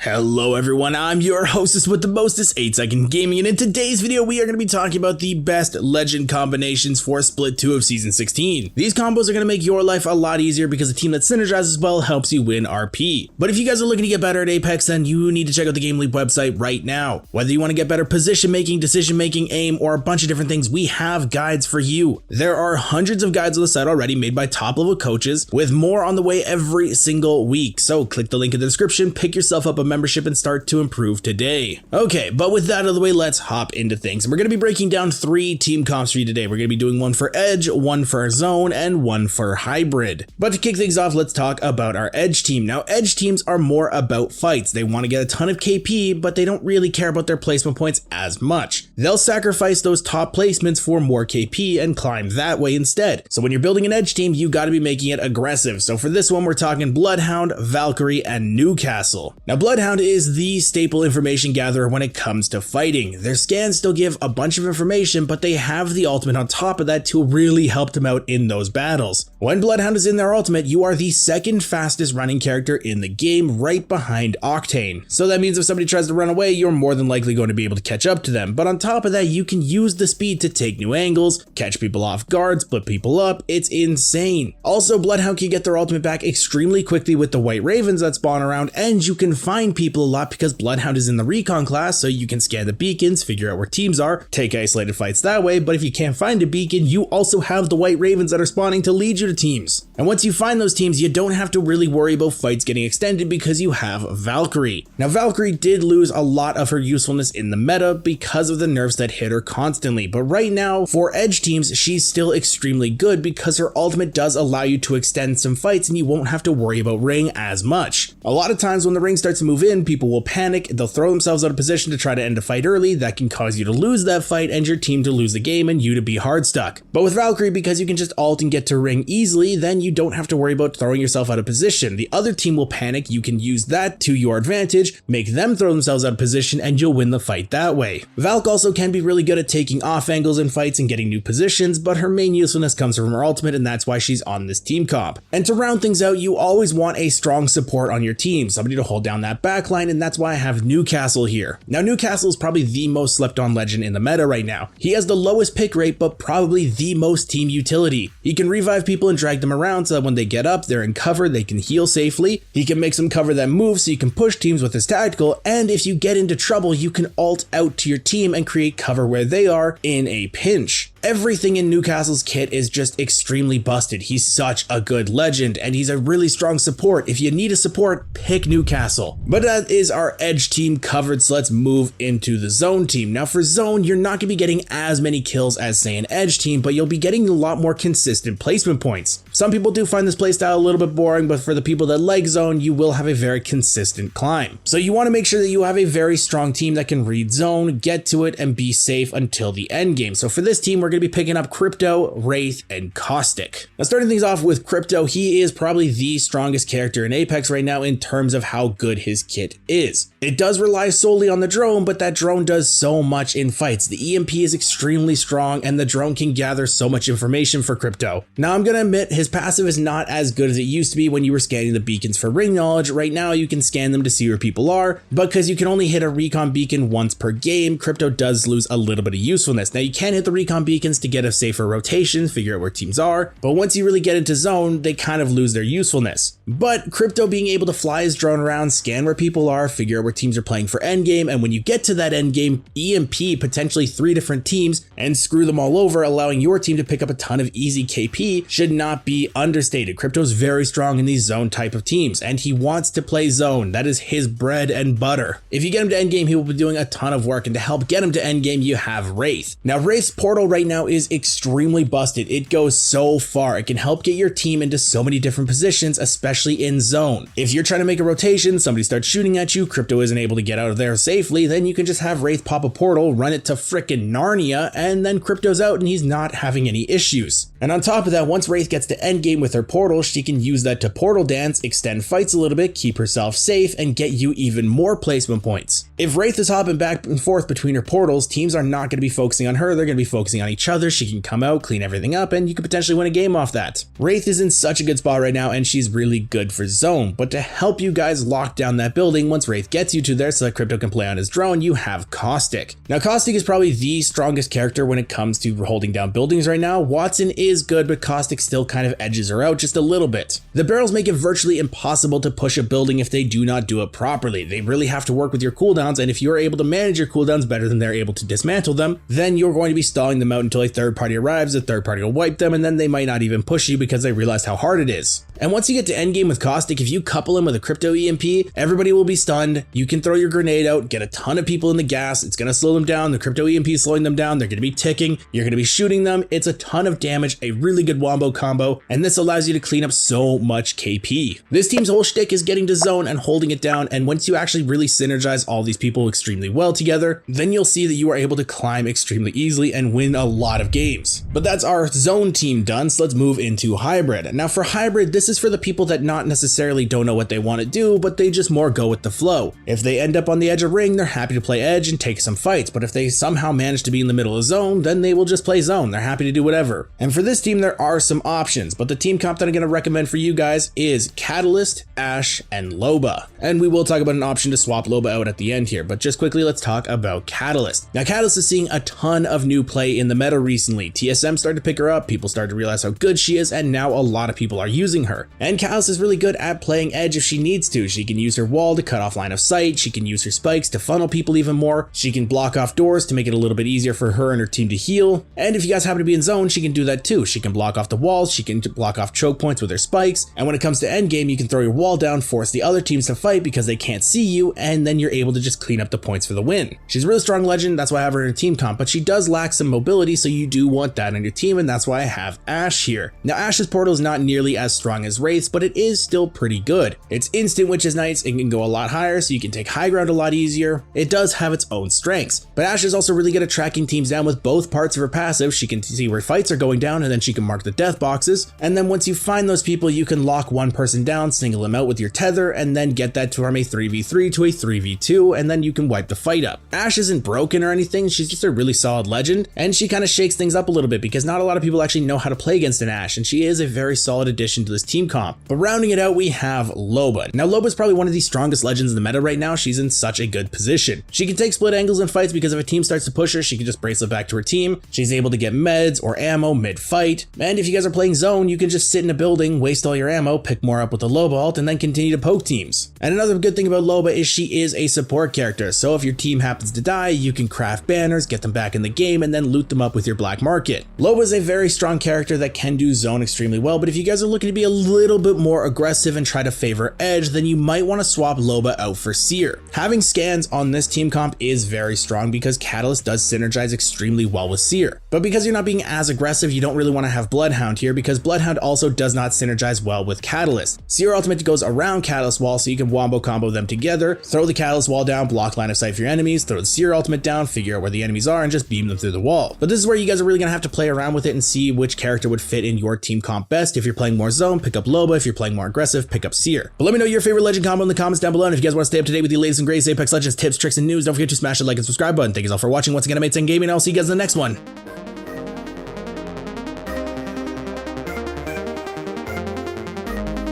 Hello everyone, I'm your hostess with the mostest, 8-Second Gaming, and in today's video we are going to be talking about the best legend combinations for Split 2 of Season 16. These combos are going to make your life a lot easier because a team that synergizes well helps you win RP. But if you guys are looking to get better at Apex, then you need to check out the GameLeap website right now. Whether you want to get better position making, decision making, aim, or a bunch of different things, we have guides for you. There are hundreds of guides on the site already made by top level coaches, with more on the way every single week. So click the link in the description, pick yourself up a membership, and start to improve today. Okay, but with that out of the way, let's hop into things. We're going to be breaking down 3 team comps for you today. We're going to be doing one for Edge, one for Zone, and one for Hybrid. But to kick things off, let's talk about our Edge team. Now, Edge teams are more about fights. They want to get a ton of KP, but they don't really care about their placement points as much. They'll sacrifice those top placements for more KP and climb that way instead. So when you're building an Edge team, you got to be making it aggressive. So for this one, we're talking Bloodhound, Valkyrie, and Newcastle. Now, Bloodhound is the staple information gatherer when it comes to fighting. Their scans still give a bunch of information, but they have the ultimate on top of that to really help them out in those battles. When Bloodhound is in their ultimate, you are the second fastest running character in the game, right behind Octane. So that means if somebody tries to run away, you're more than likely going to be able to catch up to them. But on top of that, you can use the speed to take new angles, catch people off guard, split people up. It's insane. Also, Bloodhound can get their ultimate back extremely quickly with the White Ravens that spawn around, and you can find people a lot because Bloodhound is in the recon class, so you can scan the beacons, figure out where teams are, take isolated fights that way. But if you can't find a beacon, you also have the White Ravens that are spawning to lead you to teams. And once you find those teams, you don't have to really worry about fights getting extended because you have Valkyrie. Now, Valkyrie did lose a lot of her usefulness in the meta because of the nerfs that hit her constantly, but right now for Edge teams, she's still extremely good because her ultimate does allow you to extend some fights and you won't have to worry about ring as much. A lot of times when the ring starts to move in, people will panic, they'll throw themselves out of position to try to end a fight early. That can cause you to lose that fight and your team to lose the game and you to be hard stuck. But with Valkyrie, because you can just ult and get to ring easily, then you don't have to worry about throwing yourself out of position. The other team will panic, you can use that to your advantage, make them throw themselves out of position, and you'll win the fight that way. Valk also can be really good at taking off angles in fights and getting new positions, but her main usefulness comes from her ultimate, and that's why she's on this team comp. And to round things out, you always want a strong support on your team, somebody to hold down that backline, and that's why I have Newcastle here. Now, Newcastle is probably the most slept on legend in the meta right now. He has the lowest pick rate, but probably the most team utility. He can revive people and drag them around so that when they get up, they're in cover, they can heal safely. He can make some cover that moves so you can push teams with his tactical, and if you get into trouble, you can ult out to your team and create cover where they are in a pinch. Everything in Newcastle's kit is just extremely busted. He's such a good legend and he's a really strong support. If you need a support, pick Newcastle. But that is our Edge team covered, so let's move into the Zone team. Now for Zone, you're not going to be getting as many kills as say an Edge team, but you'll be getting a lot more consistent placement points. Some people do find this playstyle a little bit boring, but for the people that like Zone, you will have a very consistent climb. So you want to make sure that you have a very strong team that can read Zone, get to it, and be safe until the end game. So for this team, we're going to be picking up Crypto, Wraith, and Caustic. Now starting things off with Crypto, he is probably the strongest character in Apex right now in terms of how good his kit is. It does rely solely on the drone, but that drone does so much in fights. The EMP is extremely strong and the drone can gather so much information for Crypto. Now I'm gonna admit his passive is not as good as it used to be when you were scanning the beacons for ring knowledge. Right now you can scan them to see where people are, but because you can only hit a recon beacon once per game, Crypto does lose a little bit of usefulness. Now you can hit the recon beacons to get a safer rotation, figure out where teams are, but once you really get into Zone, they kind of lose their usefulness. But Crypto being able to fly his drone around, scan where people are, figure out where teams are playing for endgame, and when you get to that endgame, EMP potentially 3 different teams and screw them all over, allowing your team to pick up a ton of easy KP should not be understated. Crypto's very strong in these Zone type of teams, and he wants to play Zone. That is his bread and butter. If you get him to endgame, he will be doing a ton of work, and to help get him to endgame, you have Wraith. Now Wraith's portal right now is extremely busted. It goes so far. It can help get your team into so many different positions, especially in Zone. If you're trying to make a rotation, somebody starts shooting at you, Crypto isn't able to get out of there safely, then you can just have Wraith pop a portal, run it to frickin' Narnia, and then Crypto's out and he's not having any issues. And on top of that, once Wraith gets to endgame with her portal, she can use that to portal dance, extend fights a little bit, keep herself safe, and get you even more placement points. If Wraith is hopping back and forth between her portals, teams are not going to be focusing on her, they're going to be focusing on each other. She can come out, clean everything up, and you could potentially win a game off that. Wraith is in such a good spot right now, and she's really good for zone, but to help you guys lock down that building once Wraith gets you to there so that Crypto can play on his drone, you have Caustic. Now Caustic is probably the strongest character when it comes to holding down buildings right now. Watson is good, but Caustic still kind of edges her out just a little bit. The barrels make it virtually impossible to push a building if they do not do it properly. They really have to work with your cooldowns, and if you're able to manage your cooldowns better than they're able to dismantle them, then you're going to be stalling them out until a third party arrives, a third party will wipe them, and then they might not even push you because they realize how hard it is. And once you get to endgame with Caustic, if you couple him with a Crypto EMP, everybody will be stunned. You can throw your grenade out, get a ton of people in the gas. It's going to slow them down. The Crypto EMP is slowing them down. They're going to be ticking. You're going to be shooting them. It's a ton of damage, a really good wombo combo, and this allows you to clean up so much KP. This team's whole shtick is getting to zone and holding it down, and once you actually really synergize all these people extremely well together, then you'll see that you are able to climb extremely easily and win a lot of games. But that's our zone team done, so let's move into hybrid. Now for hybrid, this is for the people that not necessarily don't know what they want to do, but they just more go with the flow. If they end up on the edge of ring, they're happy to play edge and take some fights, but if they somehow manage to be in the middle of zone, then they will just play zone. They're happy to do whatever. And for this team, there are some options, but the team comp that I'm going to recommend for you guys is Catalyst, Ashe, and Loba. And we will talk about an option to swap Loba out at the end here, but just quickly, let's talk about Catalyst. Now Catalyst is seeing a ton of new play in the meta recently. TSM started to pick her up, people started to realize how good she is, and now a lot of people are using her. And Catalyst is really good at playing edge if she needs to. She can use her wall to cut off line of sight, she can use her spikes to funnel people even more, she can block off doors to make it a little bit easier for her and her team to heal, and if you guys happen to be in zone, she can do that too. She can block off the walls, she can block off choke points with her spikes, and when it comes to endgame, you can throw your wall down, force the other teams to fight because they can't see you, and then you're able to just clean up the points for the win. She's a really strong legend, that's why I have her in a team comp, but she does lack some mobility, so you do want that on your team, and that's why I have Ashe here. Now Ashe's portal is not nearly as strong as Wraith's, but it is still pretty good. It's instant, which is nice. It can go a lot higher, so you can take high ground a lot easier. It does have its own strengths, but Ashe is also really good at tracking teams down with both parts of her passive. She can see where fights are going down, and then she can mark the death boxes, and then once you find those people, you can lock one person down, single them out with your tether, and then get that from a 3v3 to a 3v2, and then you can wipe the fight up. Ashe isn't broken or anything, she's just a really solid legend, and she kind of shakes things up a little bit because not a lot of people actually know how to play against an Ashe, and she is a very solid addition to this team comp. But rounding it out, we have Loba. Now Loba is probably one of the strongest legends in the meta right now. She's in such a good position. She can take split angles in fights because if a team starts to push her, she can just bracelet back to her team. She's able to get meds or ammo mid-fight, and if you guys are playing zone, you can just sit in a building, waste all your ammo, pick more up with the Loba ult, and then continue to poke teams. And another good thing about Loba is she is a support character, so if your team happens to die, you can craft banners, get them back in the game, and then loot them up with your black market. Loba is a very strong character that can do zone extremely well, but if you guys are looking to be a little bit more aggressive and try to favor edge, then you might want to swap Loba out for Seer. Having scans on this team comp is very strong because Catalyst does synergize extremely well with Seer. But because you're not being as aggressive, you don't really want to have Bloodhound here because Bloodhound also does not synergize well with Catalyst. Seer ultimate goes around Catalyst wall, so you can wombo combo them together, throw the Catalyst wall down, block line of sight for your enemies, throw the Seer ultimate down, figure out where the enemies are, and just beam them through the wall. But this is where you guys are really going to have to play around with it and see which character would fit in your team comp best. If you're playing more zone, pick up Loba. If you're playing more aggressive, pick up Seer. But let me know your favorite legend combo in the comments down below, and if you guys want to stay up to date with the latest and greatest Apex Legends tips, tricks, and news, don't forget to smash the like and subscribe button. Thank you all for watching. Once again, I'm Gaming, and I'll see you guys in the next one.